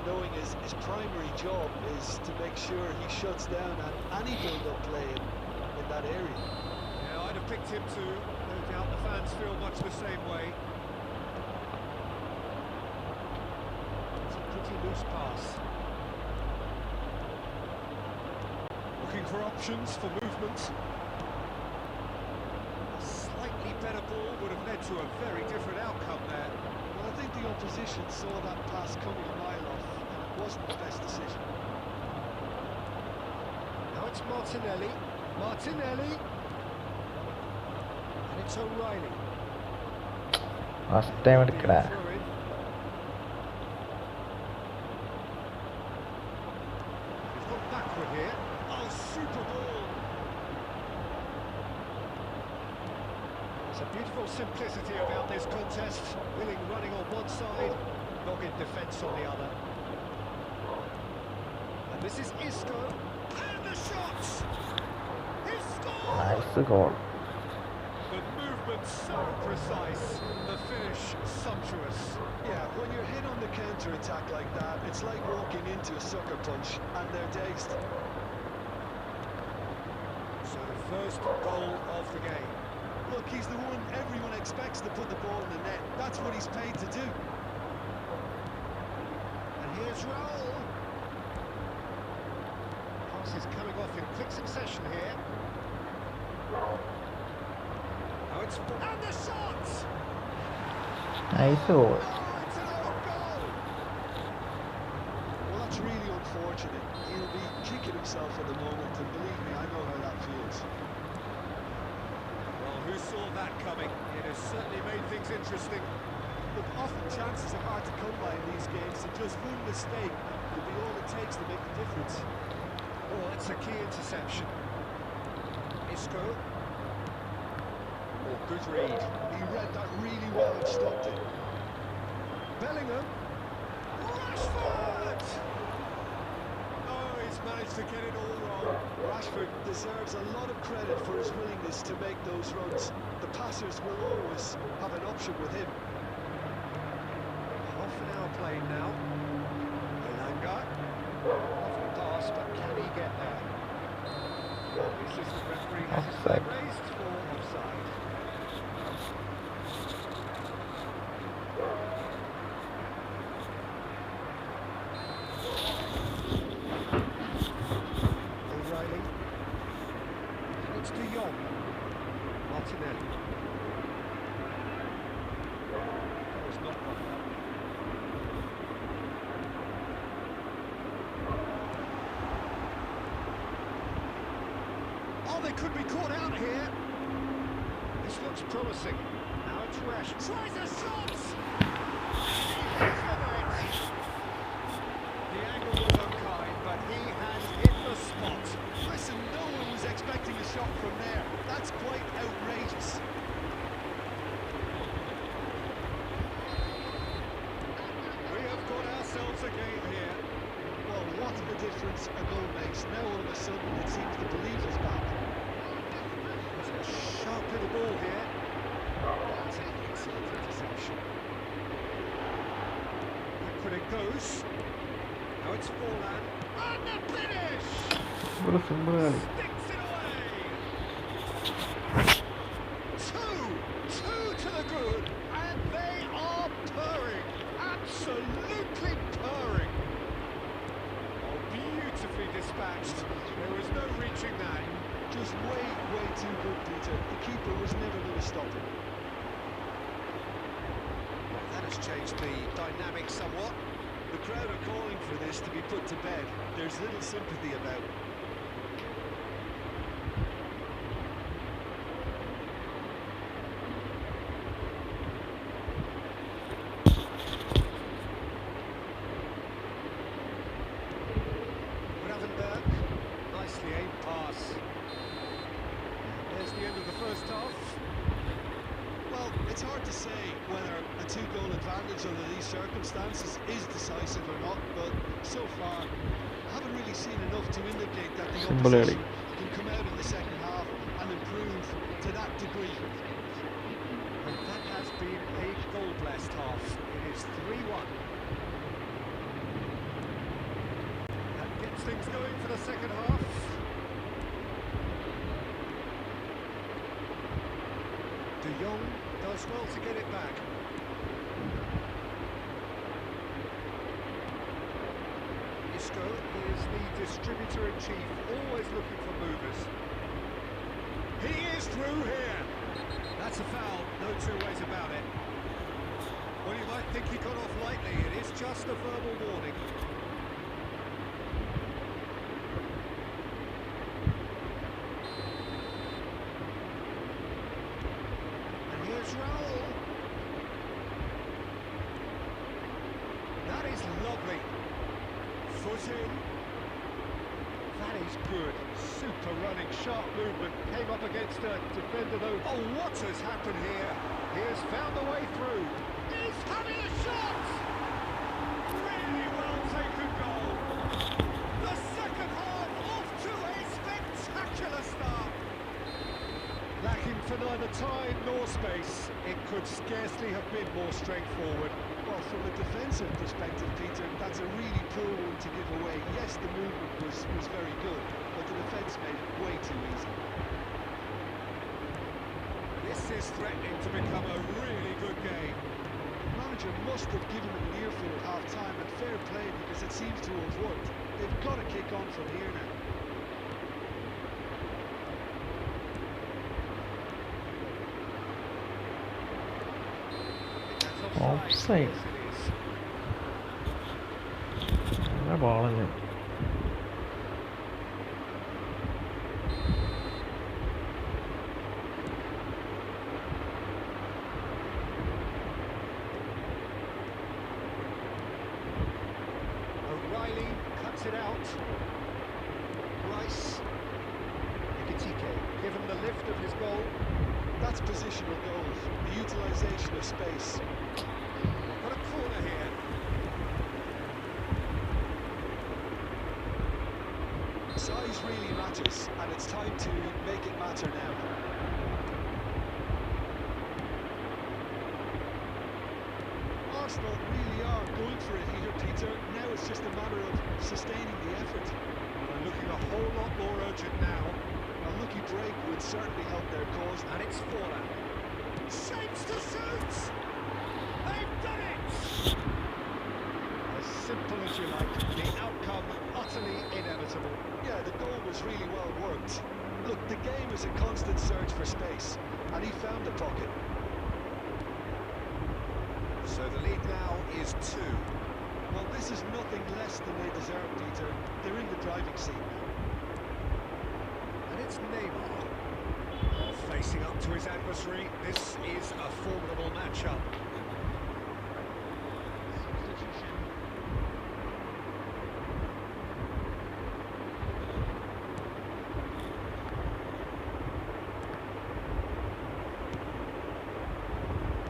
knowing his primary job is to make sure he shuts down any build-up play in that area. Yeah, I'd have picked him too. No doubt the fans feel much the same way. It's a pretty loose pass. Looking for options for movement. A slightly better ball would have led to a very different outcome there. Well, I think the opposition saw that pass coming a mile off, and it wasn't the best decision. Now it's Martinelli. Martinelli. And it's O'Reilly. First time എടുക്കടാ. Through in. He's got backward here. Oh, super ball. There's a beautiful simplicity about this contest. Willing running on one side, dogged defence on the other. And this is Isco. And the shots! He scores! Nice goal. The movement so precise, the finish sumptuous. Yeah, when you're hit on the counter-attack like that, it's like walking into a sucker punch, and they're dazed. So the first goal of the game. Look, he's the one everyone expects to put the ball in the net. That's what he's paid to do. And here's Raul. Pass is coming off in quick succession here. Now it's... And the shot! Nice goal. Oh, it's an own goal! Well, that's really unfortunate. He'll be kicking himself at the moment, and believe me, I know how that feels. Well, who saw that coming? It has certainly made things interesting. Look, often chances are hard to come by in these games, and just one mistake could be all it takes to make the difference. Oh, that's a key interception. Isco. Oh, good read. He read that really well and stopped it. Bellingham. Rashford! Oh, he's managed to get it all wrong. Rashford deserves a lot of credit for his willingness to make those runs. The passers will always have an option with him. Half an hour played now. Elanga. Lovely pass, but can he get there? The assistant referee has his flag Offside. raised for offside. they could be caught out here. This looks promising. Now it's Rash. Tries a shot! The angle was unkind, but he has hit the spot. Listen, no one was expecting a shot from there. That's quite outrageous. We have got ourselves a game here. Well, what a difference a goal makes. Now all of a sudden it seems the belief is back. There's a sharp little ball here. That's an excellent interception. Back when it goes. Now it's Forlan. And the finish! ഒരു simple കളി. Sticks it away! Two to the good, and they are purring. Absolutely purring. Oh, beautifully dispatched. There was no reaching that. Just way too good, Peter. The keeper was never going to stop him. Well, that has changed the dynamic somewhat. The crowd are calling for this to be put to bed. There's little sympathy about it. Gravenberg, nicely aimed pass. There's the end of the first half. Well, it's hard to say whether a two-goal advantage under these circumstances is decisive or not, but so far, I haven't really seen enough to indicate that the Simple opposition can come out in the second half and improve to that degree. And that has been a goal-blessed half. It is 3-1. That gets things going for the second half. De Jong does well to get it back. Isco is the distributor-in-chief, always looking for movers. He is through here. That's a foul, no two ways about it. Well, you might think he got off lightly. It is just a verbal warning. And here's Raul. That is lovely. Foot in. That is good. Super running, sharp movement. Came up against a defender though. Oh, what has happened here? He has found a way through. He's having a shot! Really well taken goal. The second half off to a spectacular start. Lacking for neither time nor space. It could scarcely have been more straightforward. Well, from a defensive perspective, Peter, that's a really poor one to give away. Yes, the movement was very good, but the defence made it way too easy. This is threatening to become a really good game. The manager must have given them an earful at half-time, and fair play because it seems to have worked. They've got to kick on from here now. Offside. നല്ല ബോളല്ലേ. O'Reilly cuts it out. Rice. Ekitike, given the lift of his goal. That's positional goals, the utilisation of space. Got a corner here. Size really matters, and it's time to make it matter now. Arsenal really are going for it here, Peter. Now it's just a matter of sustaining the effort. They're looking a whole lot more urgent now. A lucky break would certainly help their cause. And it's Forlan. Shapes to shoot! They've done it! As simple as you like, the outcome utterly inevitable. Yeah, the goal was really well worked. Look, the game is a constant search for space, and he found the pocket. So the lead now is 2. Well, this is nothing less than they deserve, Peter. They're in the driving seat now. And it's Neymar. Facing up to his adversary, this is a formidable matchup.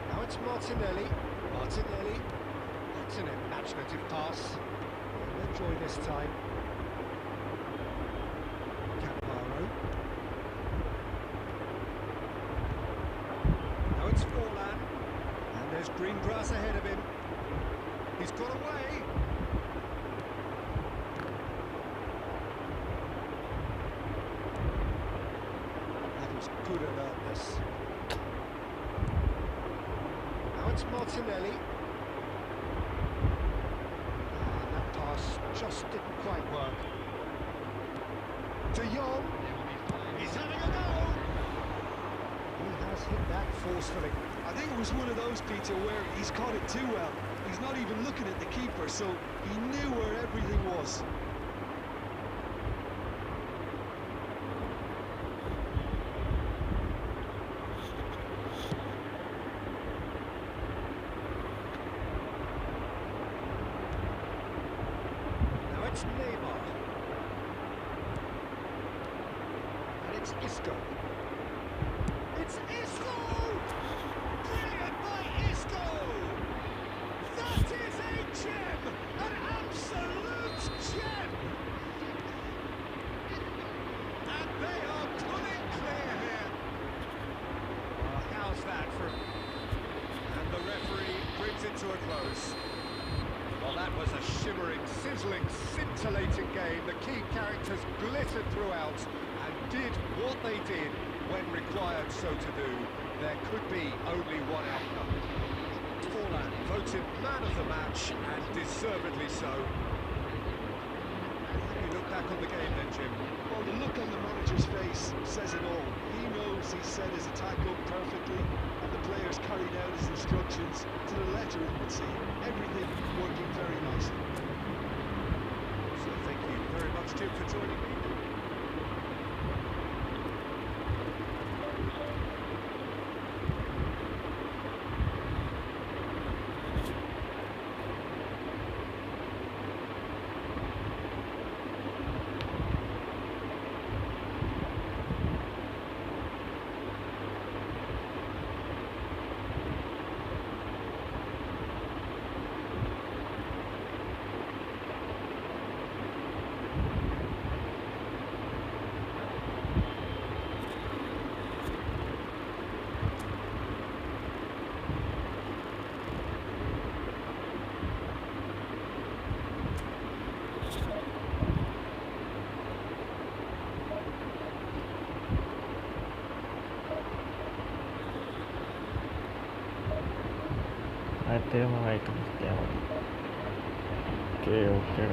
Now it's Martinelli. Martinelli. That's an imaginative pass. We'll enjoy this time. Camparo. Now it's Forlan. And there's green grass ahead of him. He's got away. That was good alertness. Now it's Martinelli. And that pass just didn't quite work. De Jong. He's having a go. He has hit that forcefully. I think it was one of those, Peter, where he's caught it too well. He's not even looking at the keeper, so he knew where everything was. Now it's Neymar. And it's Isco. It's Isco! Brilliant by Isco! That is a gem! An absolute gem! And they are pulling clear here. Well, how's that from... And the referee brings it to a close. Well, that was a shimmering, sizzling, scintillating game. The key characters glittered throughout and did what they did when required so to do. There could be only one outcome. Forlan voted man of the match, and deservedly so. How do you look back on the game then, Jim? Well, the look on the manager's face says it all. He knows he set his attack up perfectly, and the players carried out his instructions to the letter, it would seem. Everything working very nicely. So thank you very much, Jim, for joining me. ആദ്യമായിട്ട് നിർത്തിയാൽ മതി. Okay okay.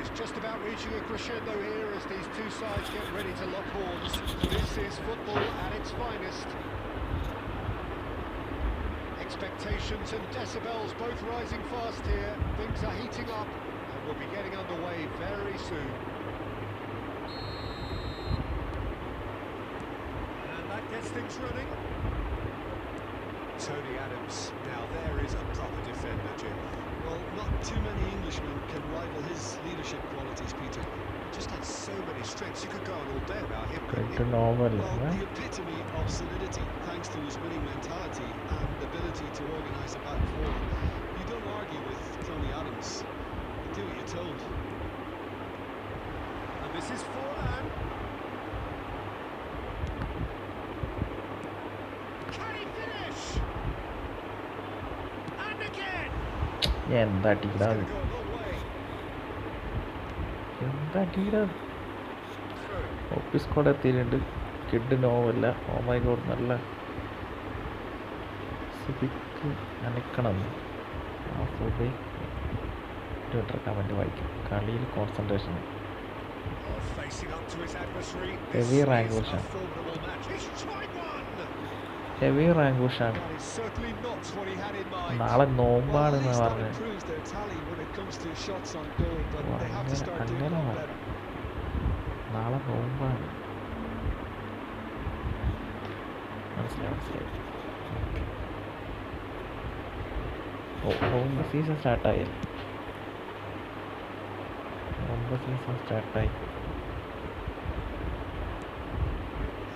is just about reaching a crescendo here as these two sides get ready to lock horns. This is football at its finest. Expectations and decibels both rising fast here. Things are heating up and we'll be getting underway very soon. And that gets things running. Tony Adams, now there is a proper defender, Jim. Well, not too many Englishmen can rival his leadership qualities, Peter. He just had so many strengths. You could go on all day about him. Good normal. Well, the epitome of solidity, thanks to his winning mentality and ability to organise a back four. You don't argue with Tony Adams. You do what you're told. And this is Forlan. Can he finish? And again. എന്താ It's ടീടാ going to go a long way. എന്താ ടീടാ Through. Office squad എത്തിയിട്ടുണ്ട്. കിഡ് നോവല്ല. Oh my God, നല്ല സുബിക്ക് അനക്കണം. ആ സുബി ട്വിറ്റർ കമൻറ്റ് വായിക്കും. കളിയിൽ concentration. Oh, facing up to his adversary. Heavy This rank is a Ushan. formidable match. He's tried one. Heavy റാങ്കൂഷാണ്. That is certainly not what he had in mind. നാളെ Well, at നോമ്പാണെന്ന് least that പറഞ്ഞത്. improves their tally when it comes to shots on goal, but they have to start doing അങ്ങനെ that വേണം. better. നാളെ നോമ്പാണ്. മനസ്സിലായി. നോമ്പ് season സ്റ്റാർട്ടായി.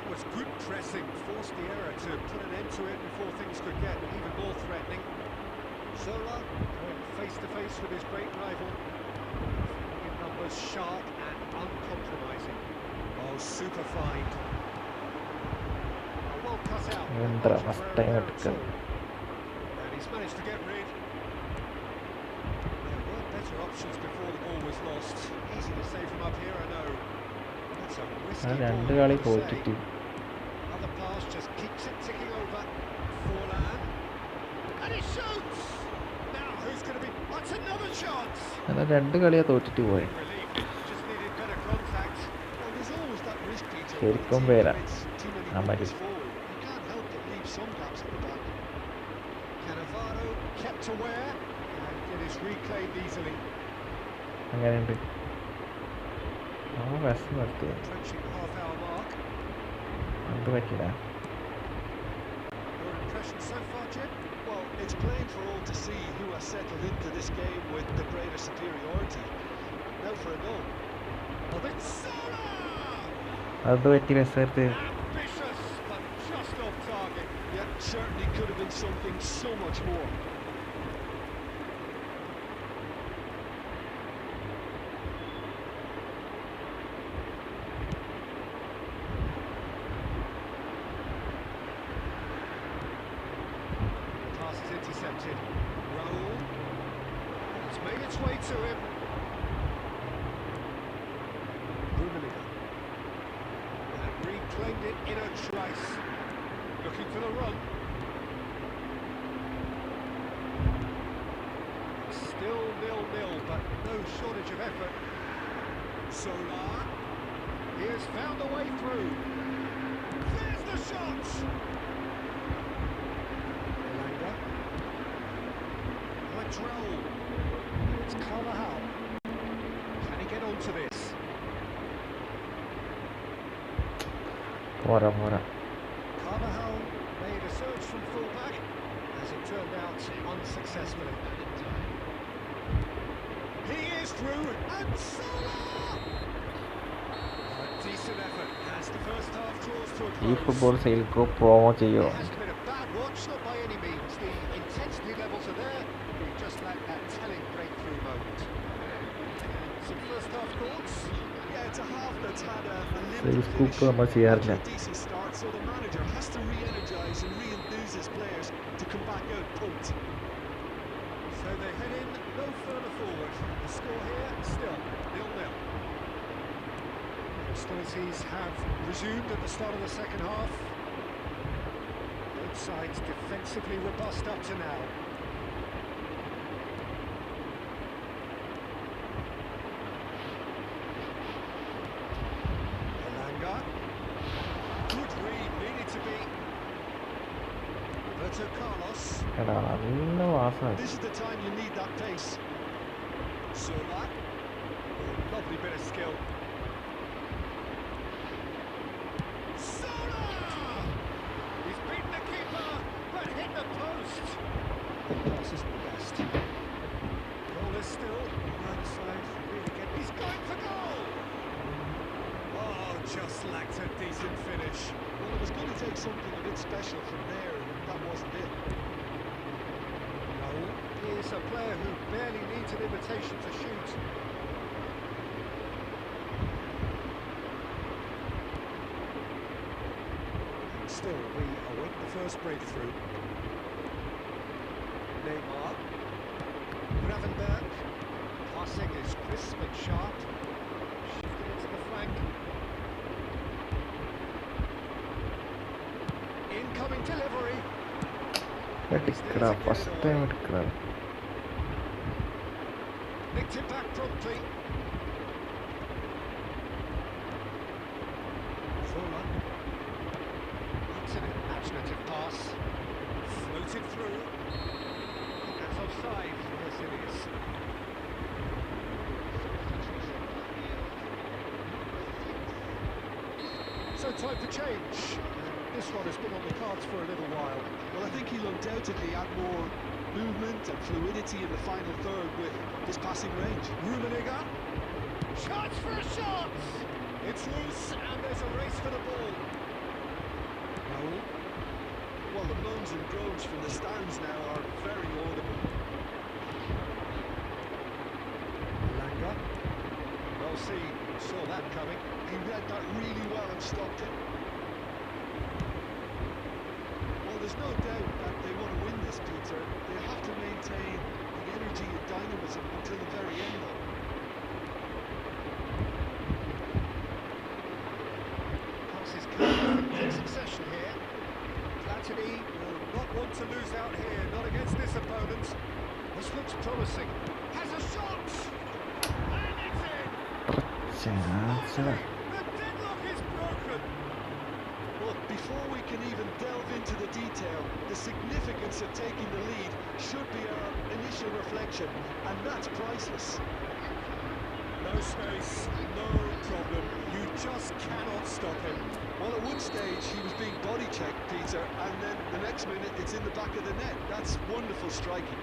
It was good pressing, forced the error to put an end to it before things could get even more threatening. Zola going face to face with his great rival. In numbers sharp and uncompromising. Oh, super fine. Well cut out. Indra, Not must very time rare it at all. And he's managed to get rid. There were better options before the ball was lost. Easy to say from up here, I know. That's a risky ആ ball, രണ്ട് you കളി could say. തോറ്റിട്ട് Other pass just keeps it ticking over. Forlan. And he shoots! Now, who's going to be... That's another chance! അങ്ങനെ രണ്ട് കളിയാ തോറ്റിട്ട് പോയി. Relief. Just needed better contact. Well, there's always that risk, Peter. ശരിക്കും when a team പേരാ. commits too many ആ മതി. movements forward. You can't help but leave some gaps at the back. Cannavaro kept aware and it is reclaimed easily. അങ്ങനെയുണ്ട്. ആ വിഷം നിർത്തി. Approaching the half-hour mark. എന്ത് പറ്റില്ല? Your impression so far, Jim? Well, it's plain for all to see who has settled into this game with the greater superiority. Now for a goal. Of it's Zola! അത് പറ്റി രസത്ത്. Ambitious, but just off target. Yeah, certainly could have been something so much more. Pass is intercepted. Raul. It's made its way to him. Rummenigge. And reclaimed it in a trice. Looking for the run. Still 0-0, but no shortage of effort. Solar. He has found a way through. There's the shot! Elanga. Latrell. It's Carvajal. Can he get onto this? പോരാ പോരാ. Carvajal made a surge from fullback, as it turned out unsuccessfully. He is through, and Salah! A decent effort as the first half draws to a ഈ close. Football സെയിൽക്കോ promo ചെയ്യോ? It hasn't been a bad watch, not by any means. The intensity levels are there. We just lack that telling breakthrough moment. Some first half thoughts? Yeah, it's a half that's had a sales limited cook finish. നമ്മൾ ചെയ്യാറില്ല. A decent start, so the manager has to re-energise and re-enthuse his players to come back out pumped. So they head in no further forward. The score here still 0-0. Hostilities have resumed at the start of the second half. Both sides defensively robust up to now. Roberto Carlos. എടാ നല്ല വാസന. This is the time you need that pace. Zola. Lovely bit of skill. Zola! He's beaten the keeper, but hit the post. The pass isn't the best. Goal is still on the side. Really get. He's going for goal. Oh, just lacked a decent finish. Well, it was going to take something a bit special from there, and that wasn't it. No, he is a player who barely needs an invitation to shoot. Still, we await the first breakthrough. Neymar. Gravenberg. Passing is crisp and sharp. Shifted into the flank. Incoming delivery. എടുക്കടാ first time എടുക്കടാ. Nicked it back promptly. Zola. It's an imaginative pass. Floated through. That's offside. Yes, it is. So time for change. This one has been on the cards for a little while. Well, I think he'll undoubtedly add more movement and fluidity in the final third with his passing range. Rummenigge. Chance for a shot! It's loose and there's a race for the ball. No. Well, the moans and groans from the stands now are very audible. Langa. Well seen. Saw that coming. He read that really well and stopped it. Well, there's no doubt that they want to win this, Peter. They have to maintain the energy and dynamism until the very end, though. Passes coming in quick succession here. Platini will not want to lose out here, not against this opponent. This looks promising. Has a shot! And it's in! Chance. The deadlock is broken! Well, before we can even delve into the detail, the significance of taking the lead should be our initial reflection, and that's priceless. No space, no problem. You just cannot stop him. Well, at one stage he was being body checked, Peter, and then the next minute it's in the back of the net. That's wonderful striking.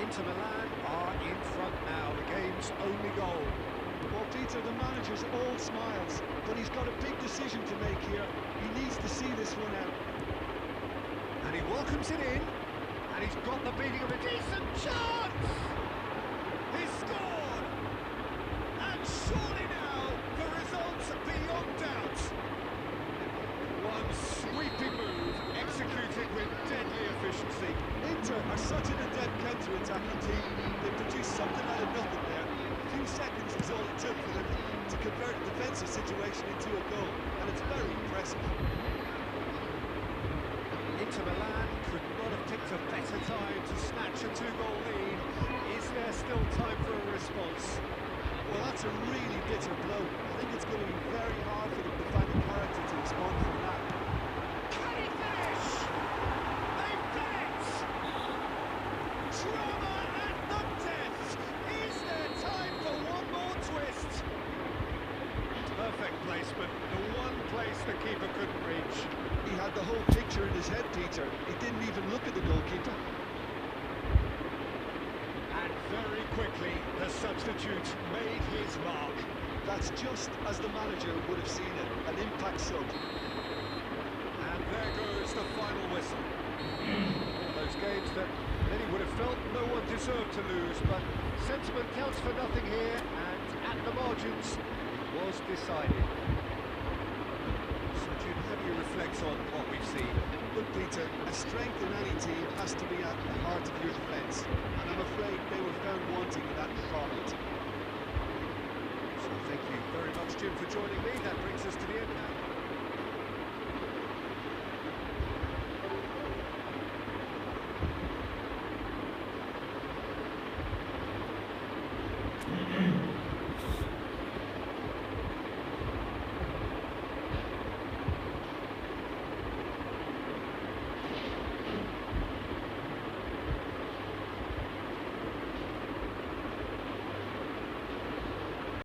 Inter Milan are in front now, the game's only goal. Well, Peter, the manager's all smiles, but he's got a big decision to make here. He needs to see this one out. And he welcomes it in, and he's got the beating of a decent chance! He's scored! And surely now, the results are beyond doubt. One sweeping move, executed with deadly efficiency. Inter are such an adept counter-attacking team. They produced something out of nothing there. A few seconds is all it took for them to convert a defensive situation into a goal, and it's very impressive. Inter Milan could not have picked a better time to snatch a two-goal lead. Is there still time for a response? Well, that's a really bitter blow. I think it's going to be very hard for them to find the character to respond from that. Can he finish? They've done it! Drama at the death! Is there time for one more twist? Perfect placement, the one place the keeper couldn't reach. He had the whole picture in his head, Peter. He didn't even look at the goalkeeper. And very quickly, the substitute made his mark. That's just as the manager would have seen it, an impact sub. And there goes the final whistle. All those games that many would have felt no one deserved to lose, but sentiment counts for nothing here, and at the margins, it was decided. So, Jim, how do you reflect on what we've seen? Look, Peter, a strength in any team has to be at the heart of your defence, and I'm afraid they were found wanting in that department. So thank you very much, Jim, for joining me. That brings us to the end now.